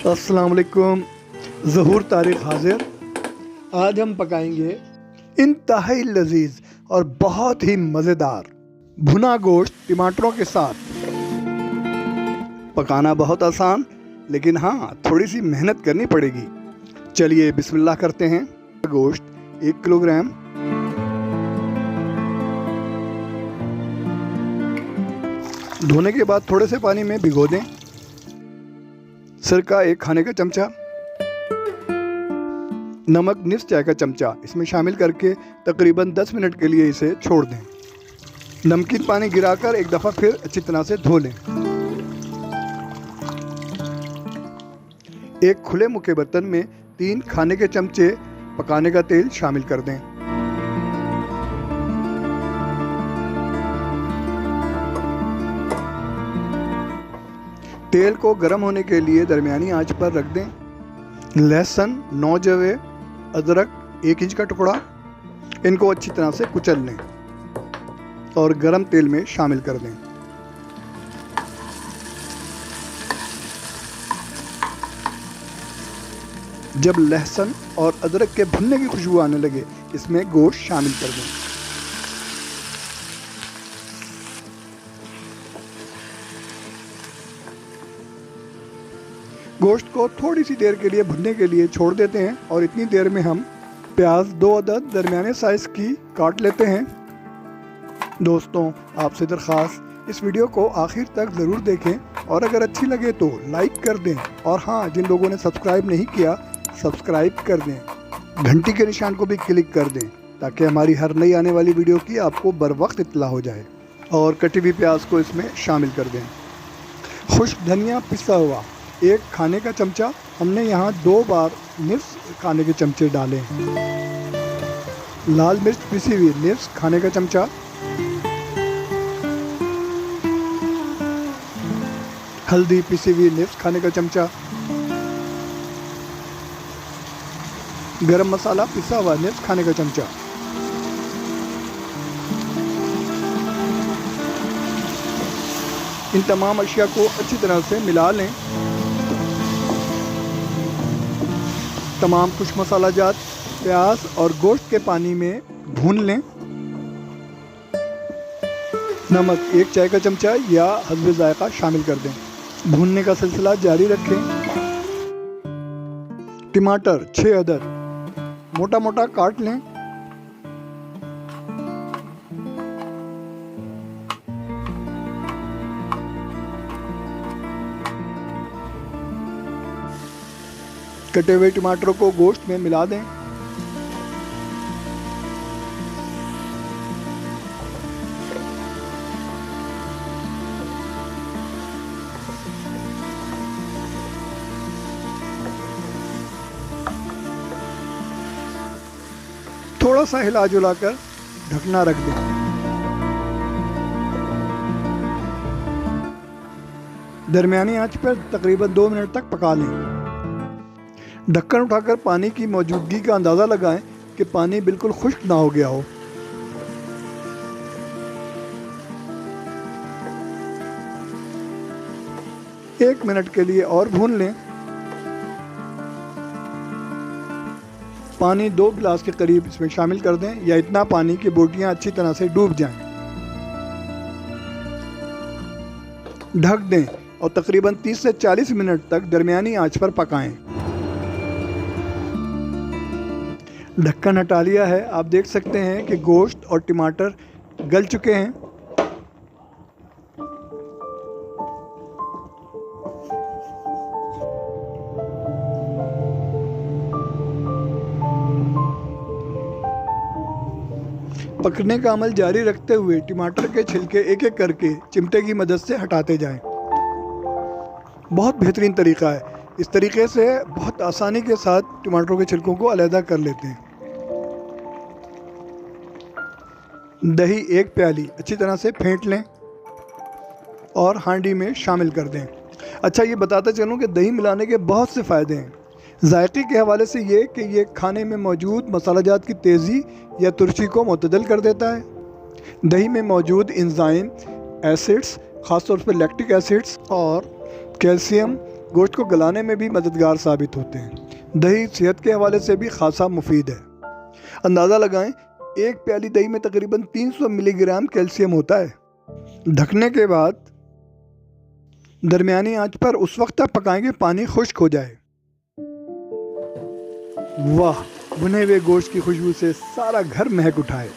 अस्सलाम वालेकुम। ज़हूर तारिक हाजिर। आज हम पकाएंगे इंतहाई लजीज और बहुत ही मज़ेदार भुना गोश्त टमाटरों के साथ। पकाना बहुत आसान, लेकिन हाँ, थोड़ी सी मेहनत करनी पड़ेगी। चलिए बिस्मिल्लाह करते हैं। गोश्त 1 किलोग्राम, धोने के बाद थोड़े से पानी में भिगो दें। सिरका 1 खाने का चमचा, नमक निस्फ चाय का चमचा इसमें शामिल करके तकरीबन 10 मिनट के लिए इसे छोड़ दें। नमकीन पानी गिराकर एक दफ़ा फिर अच्छी तरह से धो लें। एक खुले मुख्य बर्तन में 3 खाने के चमचे पकाने का तेल शामिल कर दें। तेल को गर्म होने के लिए दरमियानी आंच पर रख दें। लहसुन 9 जवे, अदरक 1 इंच का टुकड़ा, इनको अच्छी तरह से कुचल लें और गरम तेल में शामिल कर दें। जब लहसुन और अदरक के भुनने की खुशबू आने लगे, इसमें गोश्त शामिल कर दें। गोश्त को थोड़ी सी देर के लिए भुनने के लिए छोड़ देते हैं और इतनी देर में हम प्याज 2 अदद दरमियाने साइज़ की काट लेते हैं। दोस्तों, आपसे दरख्वास्त, इस वीडियो को आखिर तक ज़रूर देखें और अगर अच्छी लगे तो लाइक कर दें, और हाँ, जिन लोगों ने सब्सक्राइब नहीं किया, सब्सक्राइब कर दें। घंटी के निशान को भी क्लिक कर दें ताकि हमारी हर नई आने वाली वीडियो की आपको बर वक्त इत्तला हो जाए। और कटी हुई प्याज को इसमें शामिल कर दें। खुश्क धनिया पिसा हुआ 1 खाने का चमचा, हमने यहाँ 2 बार निस्फ खाने के चमचे डाले हैं। लाल मिर्च पिसी हुई निस्फ खाने का चमचा, हल्दी पिसी हुई निस्फ खाने का चमचा, गरम मसाला पिसा हुआ निस्फ खाने का चमचा। इन तमाम अशिया को अच्छी तरह से मिला लें। तमाम खुश्क मसाला जात प्याज और गोश्त के पानी में भून लें। नमक 1 चाय का चमचा या हस्बे जायका शामिल कर दें। भूनने का सिलसिला जारी रखें। टमाटर 6 अदद मोटा मोटा काट लें। कटे हुए टमाटरों को गोश्त में मिला दें। थोड़ा सा हिला जुलाकर ढकना रख दें। दरमियानी आंच पर तकरीबन 2 मिनट तक पका लें। ढक्कन उठाकर पानी की मौजूदगी का अंदाज़ा लगाएं कि पानी बिल्कुल खुश्क ना हो गया हो। एक मिनट के लिए और भून लें। पानी 2 गिलास के करीब इसमें शामिल कर दें, या इतना पानी कि बोटियां अच्छी तरह से डूब जाएं। ढक दें और तकरीबन 30 से 40 मिनट तक दरमियानी आंच पर पकाएं। ढक्कन हटा लिया है। आप देख सकते हैं कि गोश्त और टमाटर गल चुके हैं। पकने का अमल जारी रखते हुए टमाटर के छिलके एक एक करके चिमटे की मदद से हटाते जाएं। बहुत बेहतरीन तरीका है। इस तरीके से बहुत आसानी के साथ टमाटरों के छिलकों को अलहदा कर लेते हैं। दही 1 प्याली अच्छी तरह से फेंट लें और हांडी में शामिल कर दें। अच्छा, ये बताता चलूँ कि दही मिलाने के बहुत से फ़ायदे हैं। जायके के हवाले से ये कि ये खाने में मौजूद मसालाजात की तेज़ी या तुर्शी को मुतदल कर देता है। दही में मौजूद एंजाइम, एसिड्स, ख़ासतौर पर लैक्टिक एसिड्स और कैल्शियम गोश्त को गलाने में भी मददगार साबित होते हैं। दही सेहत के हवाले से भी खासा मुफीद है। अंदाज़ा लगाएं, एक प्याली दही में तकरीबन 300 मिलीग्राम कैल्शियम होता है। ढकने के बाद दरमियानी आंच पर उस वक्त तक पकाएंगे पानी खुश्क हो जाए। वाह, भुने हुए गोश्त की खुशबू से सारा घर महक उठाए।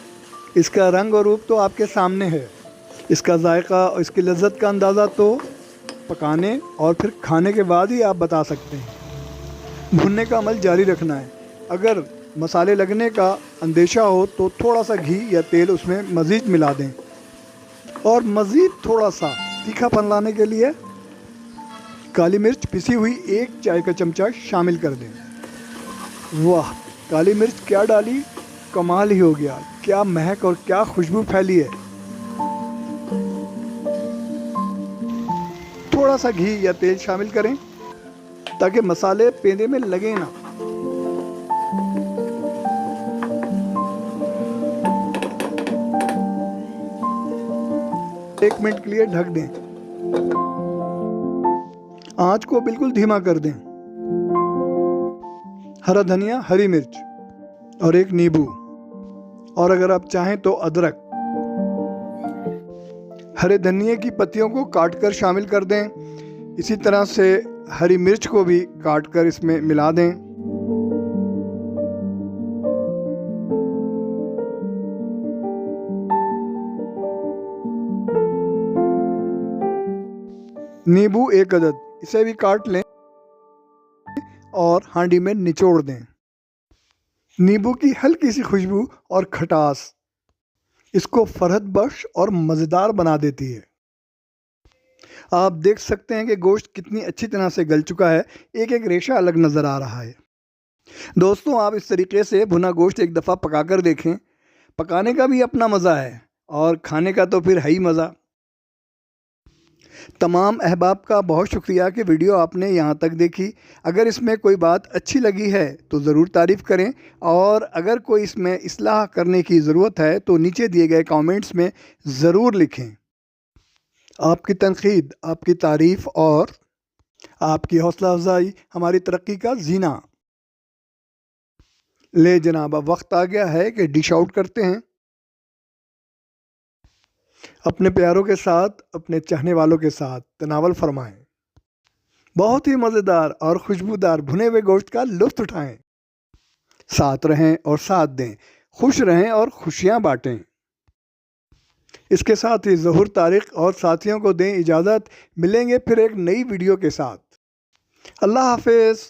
इसका रंग और रूप तो आपके सामने है। इसका जायका और इसकी लज्जत का अंदाज़ा तो पकाने और फिर खाने के बाद ही आप बता सकते हैं। भुनने का अमल जारी रखना है। अगर मसाले लगने का अंदेशा हो तो थोड़ा सा घी या तेल उसमें मज़ीद मिला दें और मज़ीद थोड़ा सा तीखापन लाने के लिए काली मिर्च पिसी हुई 1 चाय का चमचा शामिल कर दें। वाह, काली मिर्च क्या डाली, कमाल ही हो गया। क्या महक और क्या खुशबू फैली है। थोड़ा सा घी या तेल शामिल करें ताकि मसाले पेंदे में लगे ना। एक मिनट के लिए ढक दें। आंच को बिल्कुल धीमा कर दें। हरा धनिया, हरी मिर्च और एक नींबू, और अगर आप चाहें तो अदरक। हरे धनिए की पत्तियों को काटकर शामिल कर दें। इसी तरह से हरी मिर्च को भी काटकर इसमें मिला दें। नींबू 1 अदद, इसे भी काट लें और हांडी में निचोड़ दें। नींबू की हल्की सी खुशबू और खटास इसको फरहत बख्श और मज़ेदार बना देती है। आप देख सकते हैं कि गोश्त कितनी अच्छी तरह से गल चुका है। एक एक रेशा अलग नज़र आ रहा है। दोस्तों, आप इस तरीके से भुना गोश्त एक दफ़ा पका कर देखें। पकाने का भी अपना मज़ा है और खाने का तो फिर है ही मज़ा। तमाम अहबाब का बहुत शुक्रिया कि वीडियो आपने यहाँ तक देखी। अगर इसमें कोई बात अच्छी लगी है तो ज़रूर तारीफ़ करें, और अगर कोई इसमें इस्लाह करने की ज़रूरत है तो नीचे दिए गए कमेंट्स में ज़रूर लिखें। आपकी तनकीद, आपकी तारीफ़ और आपकी हौसला अफजाई हमारी तरक्की का जीना। ले जनाब, अब वक्त आ गया है कि डिश आउट करते हैं। अपने प्यारों के साथ, अपने चाहने वालों के साथ तनावल फरमाएं। बहुत ही मज़ेदार और खुशबूदार भुने हुए गोश्त का लुत्फ़ उठाएं। साथ रहें और साथ दें, खुश रहें और खुशियां बांटें। इसके साथ ही ज़हूर तारिक और साथियों को दें इजाज़त। मिलेंगे फिर एक नई वीडियो के साथ। अल्लाह हाफ़िज़।